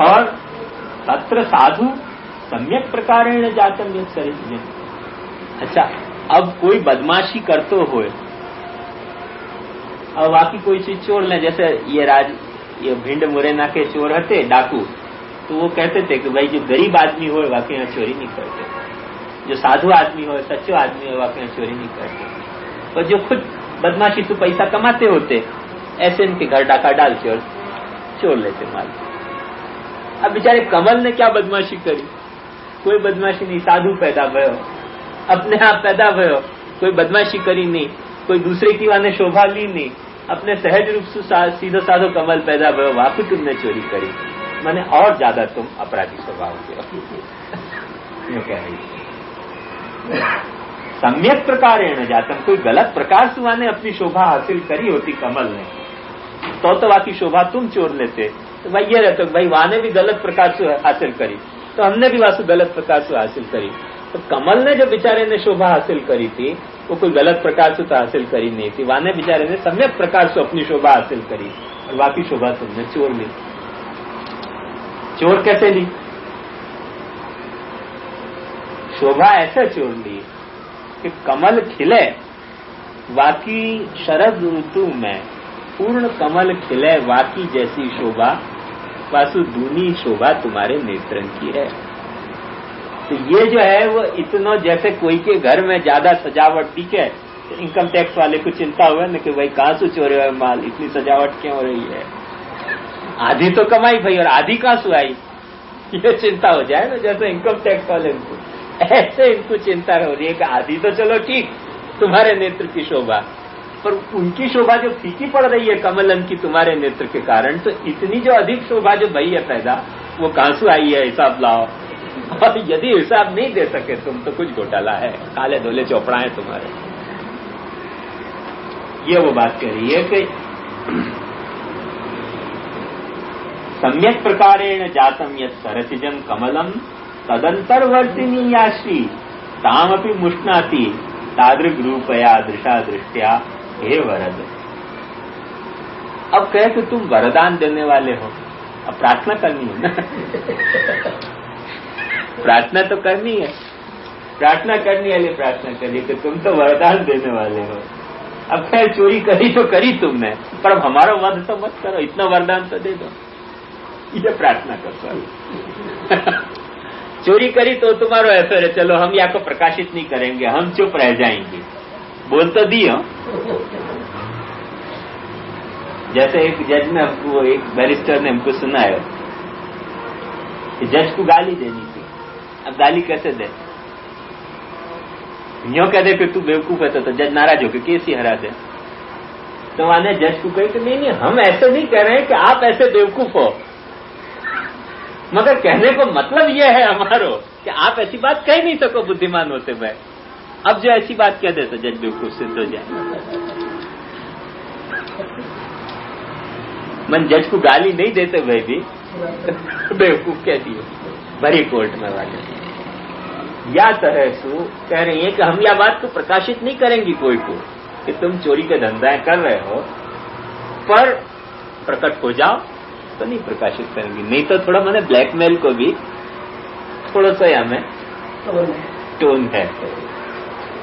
और तत्र साधु सम्यक प्रकारेण जातम यत् सरित। अच्छा, अब कोई बदमाशी करते हुए अब बाकी कोई चीज चोर ले, जैसे ये भिंड मुरैना के चोर हते डाकू, तो वो कहते थे कि भाई जो गरीब आदमी हो वाकई यहाँ चोरी नहीं करते, जो साधु आदमी हो, सच्चो आदमी हो, वाकई यहाँ चोरी नहीं करते। पर जो खुद बदमाशी से पैसा कमाते होते, ऐसे इनके घर डाका डाल के और चोर लेते माल। अब बेचारे कमल ने क्या बदमाशी करी? कोई बदमाशी नहीं, साधु पैदा भयो, अपने आप पैदा भयो, कोई बदमाशी करी नहीं, कोई दूसरे की वाने शोभा ली नहीं, अपने सहज रूप से सीधो साधो कमल पैदा भयो, वाकई तुमने चोरी करी, माने और ज्यादा तुम अपराधी स्वभाव के हो। कह रही सम्यक प्रकारेण जातम, कोई गलत प्रकार से वाने अपनी शोभा हासिल करी होती कमल ने, तो वाकी शोभा तुम चोर लेते। तो भाई ये रहता भाई वाने भी गलत प्रकार से हासिल करी, तो हमने भी वासु गलत प्रकार से हासिल करी। तो कमल ने जो बेचारे ने शोभा हासिल करी थी, वो कोई गलत प्रकार से तो हासिल करी नहीं थी, वाने बेचारे ने सम्यक प्रकार से अपनी शोभा हासिल करी, और बाकी शोभा तुमने चोर ली। चोर कैसे ली? शोभा ऐसे चोर ली कि कमल खिले, बाकी शरद ऋतु में पूर्ण कमल खिले, वाकी जैसी शोभा, वासु दूनी शोभा तुम्हारे नेत्रन की है। तो ये जो है वो इतना, जैसे कोई के घर में ज्यादा सजावट दिखे, तो इनकम टैक्स वाले को चिंता हुआ न कि भाई कहां से चोरे हुए माल, इतनी सजावट क्यों हो रही है, आधी तो कमाई भाई और आधी कहां से आई, ये चिंता हो जाए ना। जैसे इनकम टैक्स वाले को, ऐसे इनको चिंता हो रही है कि आधी तो चलो ठीक तुम्हारे नेत्र की शोभा, पर उनकी शोभा जो फीकी पड़ रही है कमलन की तुम्हारे नेत्र के कारण, तो इतनी जो अधिक शोभा जो भई है पैदा, वो कहां से आई है, हिसाब लाओ। और यदि हिसाब नहीं दे सके तुम, तो कुछ घोटाला है, काले धोले चौपड़ा है तुम्हारे। ये वो बात कह रही है कि सम्यक प्रकारेण जातम यत् सरसिजं कमलम तदंतर्वर्तिनी याश्री तामपि मुष्णाति तादृग रूपया दृशा दृष्टया हे वरद। अब कहे कि तुम वरदान देने वाले हो, अब प्रार्थना करनी है ना। प्रार्थना तो करनी है, प्रार्थना करनी है, प्रार्थना करिए कि तुम तो वरदान देने वाले हो। अब खैर चोरी करी तो करी तुमने, पर अब हमारा वध तो मत करो, इतना वरदान तो दे दो, ये प्रार्थना कर। चोरी करी तो तुम्हारा ऐसा है, चलो हम या को प्रकाशित नहीं करेंगे, हम चुप रह जाएंगे, बोल तो दी हो। जैसे एक जज ने हमको, एक बैरिस्टर ने हमको सुनाया कि जज को गाली देनी थी। अब गाली कैसे दे? यूं कह दे कि तू बेवकूफ है, तो जज नाराज होकर केस ही हरा दे। तो माने जज को कहे कि नहीं, हम ऐसे नहीं कह रहे हैं कि आप ऐसे बेवकूफ हो, मगर कहने को मतलब यह है हमारो कि आप ऐसी बात कह नहीं सको बुद्धिमान होते हुए। अब जो ऐसी बात कह दे तो जज बेवकूफ सिद्ध हो जाए। मन जज को गाली नहीं देते हुए भी बेवकूफ कह दिए भरी कोर्ट में वाले। या तरह से कह रही है कि हम यह बात को प्रकाशित नहीं करेंगे कोई को कि तुम चोरी के धंधा कर रहे हो, पर प्रकट हो जाओ तो नहीं प्रकाशित करेंगे। नहीं तो थोड़ा मैंने ब्लैकमेल को भी थोड़ा सा हमें टोन है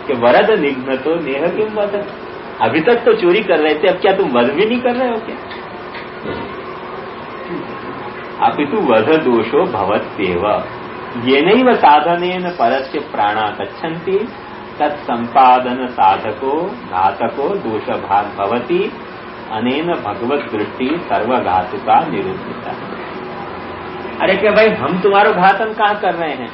कि वरद निघ्न तो नेह क्यों वध। अभी तक तो चोरी कर रहे थे, अब क्या तुम वध भी नहीं कर रहे हो क्या? अपितु वध दोषो भवत्येव येनैव साधनेन परस्य प्राणा गच्छन्ति तत्संपादन साधको घातको दोषभाग भवति अनेन भगवत दृष्टि सर्वघातुका निरूपिता। अरे क्या भाई हम तुम्हारो घातन कहाँ कर रहे हैं?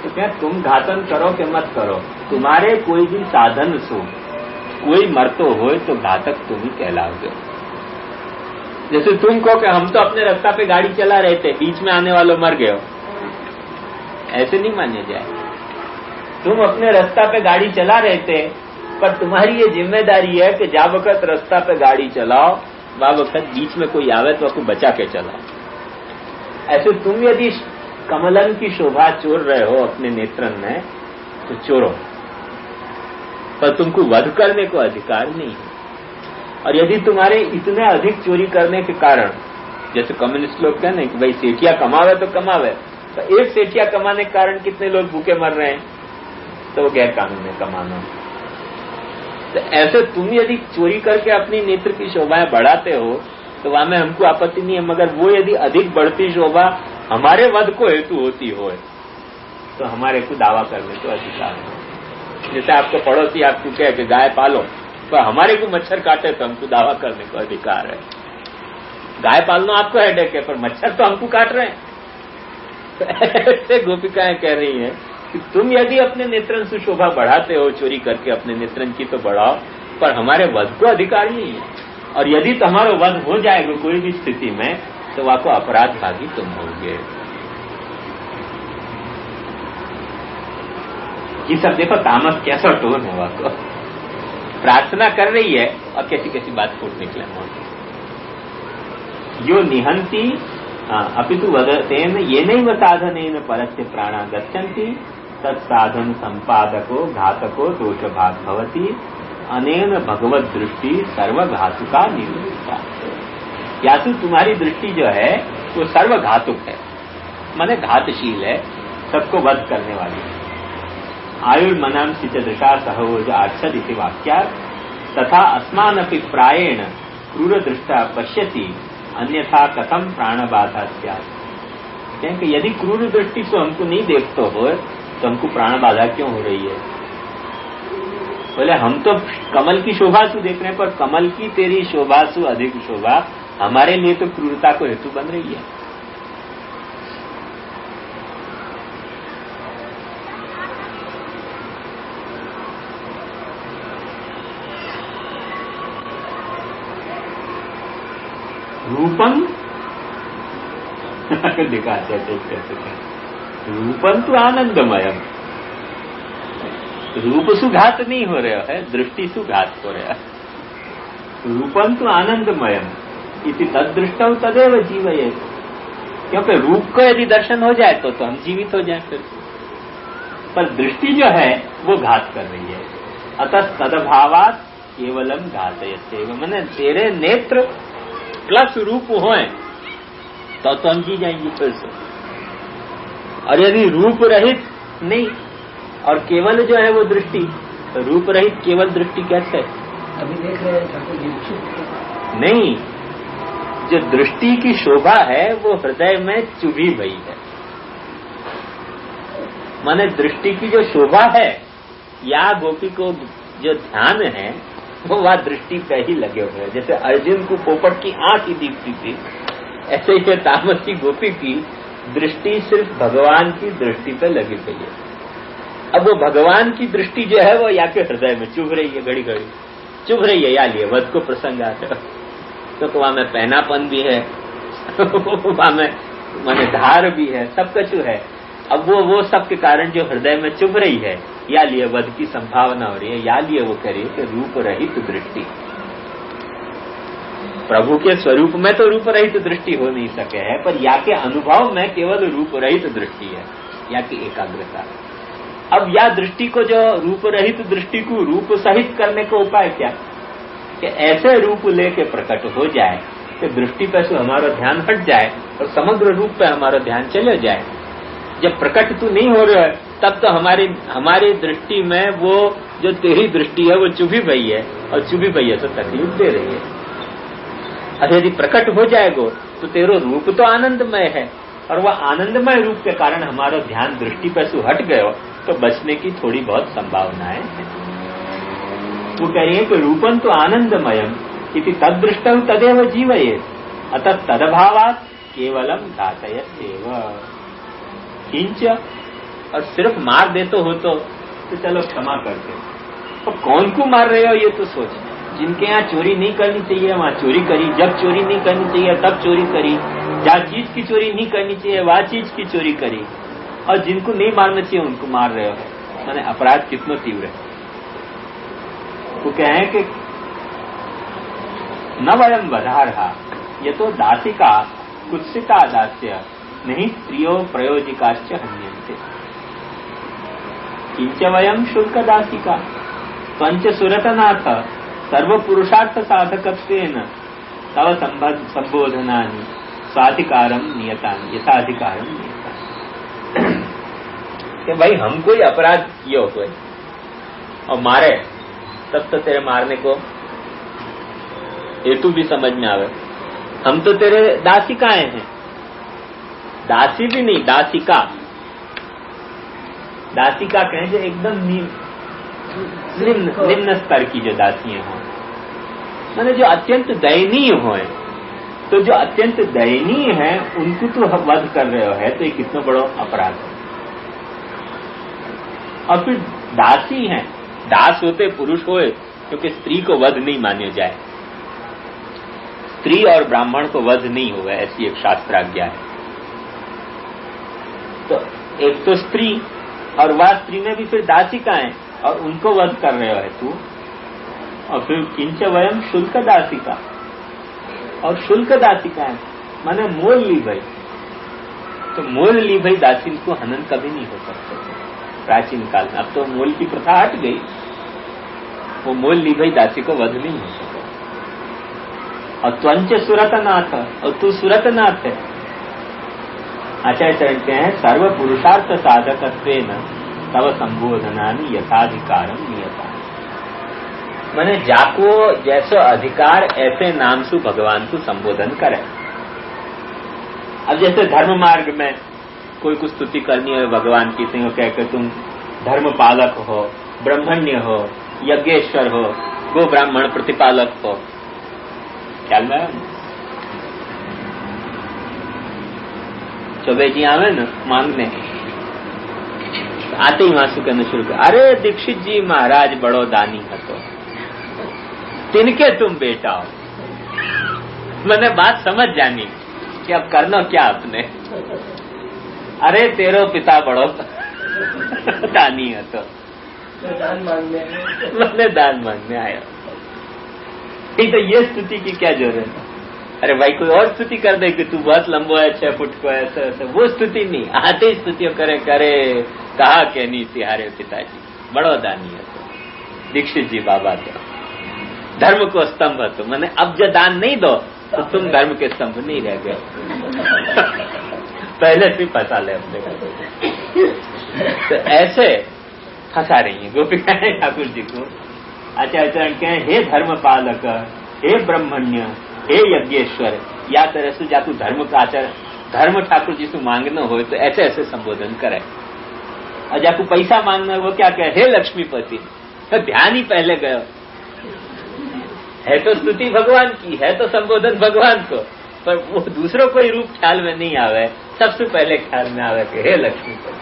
तो क्या तुम घातन करो कि मत करो, तुम्हारे कोई भी साधन सो कोई मरतो हो तो घातक तुम ही कहलाओगे। जैसे तुम कहो कि हम तो अपने रास्ता पे गाड़ी चला रहे थे, बीच में आने वालों मर गए हो, ऐसे नहीं माने जाए। तुम अपने रास्ता पे गाड़ी चला रहे थे, पर तुम्हारी ये जिम्मेदारी है कि जा वक्त रास्ता पे गाड़ी चलाओ, वह वक्त बीच में कोई आवे तो उसको बचा के चलाओ। ऐसे तुम यदि कमलन की शोभा चोर रहे हो अपने नेत्रन में तो चोरो, पर तुमको वध करने को अधिकार नहीं है। और यदि तुम्हारे इतने अधिक चोरी करने के कारण, जैसे कम्युनिस्ट लोग कहते हैं कि भाई सेठिया कमावे तो कमावे, तो एक सेठिया कमाने के कारण कितने लोग भूखे मर रहे हैं, तो वो गैर कानून है कमाना। तो ऐसे तुम यदि चोरी करके अपनी नेत्र की शोभाएं बढ़ाते हो तो वहां में हमको आपत्ति नहीं है, मगर वो यदि अधिक बढ़ती शोभा हमारे वध को हेतु होती हो तो हमारे को दावा करने को अधिकार है। जैसे आपको पड़ोसी आपको कहे कि गाय पालो, पर हमारे को मच्छर काटे तो हमको दावा करने को अधिकार है। गाय पालना आपको हेडेक है, पर मच्छर तो हमको काट रहे हैं। तो ऐसे गोपिकाएं कह रही हैं कि तुम यदि अपने नेत्रन से शोभा बढ़ाते हो चोरी करके अपने नेत्रन की तो बढ़ाओ, पर हमारे वध को अधिकार नहीं है। और यदि तुम्हारा वध हो जाएगा कोई भी स्थिति में तो वह को अपराध भागी तुम होगे। ये सब देखो तामस कैसा टोन है, वह को प्रार्थना कर रही है और कैसी कैसी बात फूट निकले मोटी। यो निहंती अपितु वदतेन येनैव साधनेन परस्य प्राणा गच्छन्ति तत्साधन संपादको घातको दोषभाग भवति अनेन भगवत दृष्टि सर्वघातुका निरूपिता। या तो तुम्हारी दृष्टि जो है वो सर्वघातुक है, माने घातशील है, सबको वध करने वाली है। आयुर्मनाम सिचदृशा सहोज आच्छद इति वाक्या तथा अस्मानपि प्रायेण क्रूर दृष्टा पश्यति अन्यथा कथम प्राणबाधा स्यात्। क्योंकि यदि क्रूर दृष्टि से हमको नहीं देखते हो तो हमको प्राण बाधा क्यों हो रही है? बोले हम तो कमल की शोभा से देख रहे हैं, पर कमल की तेरी शोभा से अधिक शोभा हमारे लिए तो क्रूरता को हेतु बन रही है। रूपम दिखाते कैसे रूपम तो आनंदमयम, रूप सुघात नहीं हो रहा है, दृष्टि सुघात हो रहा है। रूपम तो आनंदमयम इति तदृष्टौ तदेव जीवयेत्। क्योंकि रूप को यदि दर्शन हो जाए तो हम जीवित हो जाए फिर। पर दृष्टि जो है वो घात कर रही है। अतः तदभावात् केवलम घातयत्येव, माने तेरे नेत्र प्लस रूप होए तो हम जी जाएंगे फिर से। और यदि रूप रहित नहीं और केवल जो है वो दृष्टि, तो रूप रहित केवल दृष्टि कैसे? अभी देख रहे हैं ठाकुर जी नहीं, जो दृष्टि की शोभा है वो हृदय में चुभी गई है। माने दृष्टि की जो शोभा है या गोपी को जो ध्यान है वो वह दृष्टि पे ही लगे हुए हैं। जैसे अर्जुन को पोपट की आंख ही दिखती थी, ऐसे ही तामस की गोपी की दृष्टि सिर्फ भगवान की दृष्टि पे लगी गई है। अब वो भगवान की दृष्टि जो है वो या के हृदय में चुभ रही है, घड़ी घड़ी चुभ रही है। या लिए वध को प्रसंग आता तो वहां में पहनापन भी है, वहां में माने धार भी है, सब कुछ है। अब वो सब के कारण जो हृदय में चुभ रही है, या लिए वध की संभावना हो रही है, या लिए वो कह रही है कि रूप रहित दृष्टि। प्रभु के स्वरूप में तो रूप रहित दृष्टि हो नहीं सके है, पर या के अनुभव में केवल रूप रहित दृष्टि है, या की एकाग्रता। अब या दृष्टि को जो रूप रहित दृष्टि को रूप सहित करने का उपाय क्या कि ऐसे रूप लेके प्रकट हो जाए कि दृष्टि पर से हमारा ध्यान हट जाए और समग्र रूप पे हमारा ध्यान चले जाए। जब प्रकट तू नहीं हो रहा है तब तो हमारी दृष्टि में वो जो तेरी दृष्टि है वो चुभी गई है, और चुभी गई है तो तकलीफ दे रही है। और यदि प्रकट हो जाएगा तो तेरो रूप तो आनंदमय है, और वह आनंदमय रूप के कारण हमारा ध्यान दृष्टि पर से हट गयो तो बचने की थोड़ी बहुत संभावनाएं हैं। वो कह रही है कि रूपन तो आनंदमयम इति तदृष्ट तदेव जीवये, अतः तदभावात् केवलम घातयत्येव किंच। और सिर्फ मार दे तो हो तो चलो क्षमा करते, तो कौन को मार रहे हो ये तो सोच। जिनके यहाँ चोरी नहीं करनी चाहिए वहां चोरी करी, जब चोरी नहीं करनी चाहिए तब चोरी करी, जहाँ चीज की चोरी नहीं करनी चाहिए वह चीज की चोरी करी, और जिनको नहीं मारना चाहिए उनको मार रहे हो। मैंने अपराध कितना तीव्र है। वो कहे कि न वयम वधारहा ये तो दासिका कुत्सिता दास्य नहीं स्त्रियो प्रयोजिकाश्च हन्यन्ते किंच वयम शुल्क दासिका पंच सुरतनाथ सर्व पुरुषार्थ साधकत्वेन तव संबोधनानि स्वाधिकारम नियतानि यथाधिकारम नियतानि। कि भाई हम कोई अपराध किए हो कोई और मारे तब तो तेरे मारने को हेतु भी समझ में आवे। हम तो तेरे दासिकाएं हैं, दासी भी नहीं दासिका। दासिका कहें जो एकदम निम्न स्तर की जो दासियां हों, माने जो अत्यंत दयनीय हो, तो जो अत्यंत दयनीय है उनको तो वध कर रहे हो है तो ये कितना बड़ा अपराध है। और फिर दासी हैं, दास होते पुरुष होए, क्योंकि स्त्री को वध नहीं माने जाए, स्त्री और ब्राह्मण को वध नहीं होगा ऐसी एक शास्त्राज्ञा है। तो एक तो स्त्री और वह स्त्री में भी फिर दासिकाएं और उनको वध कर रहे हो है तू। और फिर किंच वयम शुल्क दासिका, और शुल्क दासिकाएं माने मोल ली भाई, तो मोल ली भाई दासी को हनन कभी नहीं हो सकता प्राचीन काल में। अब तो मोल की प्रथा हट गई, वो मोल ली भाई दासी को वध नहीं हो सकता। और त्वंच सुरतनाथ, और तू सुरतनाथ है। आचार्य कहते हैं सर्व पुरुषार्थ साधकत्वेन तव संबोधनानि यथाधिकारम नियता। माने जाको जैसो अधिकार ऐसे नाम से भगवान को संबोधन करे। अब जैसे धर्म मार्ग में कोई कुछ स्तुति करनी है भगवान की, तो कह के तुम धर्म पालक हो, ब्रह्मण्य हो, यज्ञेश्वर हो, गो ब्राह्मण प्रतिपालक हो, ख्याल में चौबे जी आवे न मांगने, आते ही वहां कहना शुरू कर, अरे दीक्षित जी महाराज बड़ो दानी है, तो तिनके तुम बेटा हो। मैंने बात समझ जानी कि अब करना क्या आपने। अरे तेरो पिता बड़ो दानी है, तो दान मांगने, मैंने दान मांगने आया। तो ये स्तुति की क्या जरूरत है? अरे भाई कोई और स्तुति कर दे कि तू बहुत लंबा है, 6 फुट को ऐसा ऐसा, वो स्तुति नहीं। आते स्तुतियों करे कहा के नहीं तिहारे पिताजी बड़ो दानी है, तो दीक्षित जी बाबा तो धर्म को स्तंभ है, तो मैंने अब जो दान नहीं दो तो तुम धर्म के स्तंभ नहीं रह गए। पहले से फंसा ले अपने को। तो ऐसे फंसा रही है गोपिकाएं ठाकुर जी को। आचार्य चरण कहें, हे धर्म पालक, हे ब्रह्मण्य, हे यज्ञेश्वर, या तरह से जातु धर्म का आचार्य धर्म ठाकुर जी से मांगना हो तो ऐसे ऐसे संबोधन करे। और जाकू पैसा मांगना वो क्या कहे, हे लक्ष्मीपति, तो ध्यान ही पहले गयो है, तो स्तुति भगवान की है, तो संबोधन भगवान को, पर वो दूसरों कोई रूप ख्याल में नहीं आवे। सबसे पहले ख्याल में आवे कि हे लक्ष्मीपति,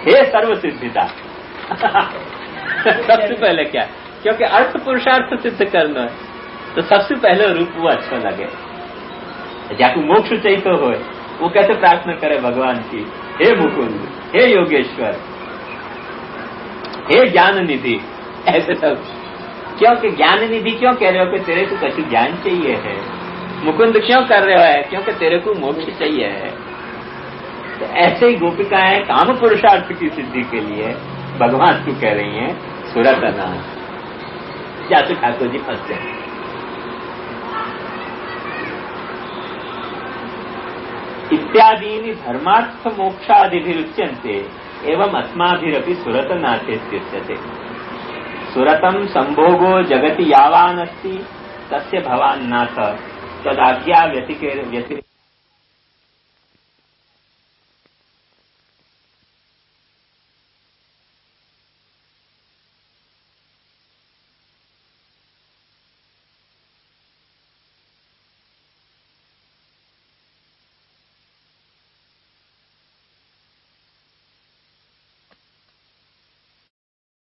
हे सर्वसिद्धिता। सबसे पहले क्या, क्योंकि अर्थ पुरुषार्थ सिद्ध करना है, तो सबसे पहले रूप वो अच्छा लगे। जाकू मोक्ष चाहिए तो हो, वो कैसे प्रार्थना करे भगवान की, हे मुकुंद, हे योगेश्वर, हे ज्ञान निधि, ऐसे सब। क्योंकि ज्ञान निधि क्यों कह रहे हो कि तेरे को कछु ज्ञान चाहिए है। मुकुंद क्यों कर रहे हो है, क्योंकि तेरे को मोक्ष चाहिए है। तो ऐसे ही गोपिकाएं काम पुरुषार्थ की सिद्धि के लिए भगवान को कह रही हैं सुरतनाथ। जाते ठाकुर जी फंसते हैं। इत्यादीनि धर्मार्थ मोक्षादिभिरुच्यन्ते एवं अस्माभिरपि सुरतनाथे स्थित्यते। सुरतम संभोगो जगति यावान अस्ति तस्य भवान नाथ तदाज्ञा व्यतिरेक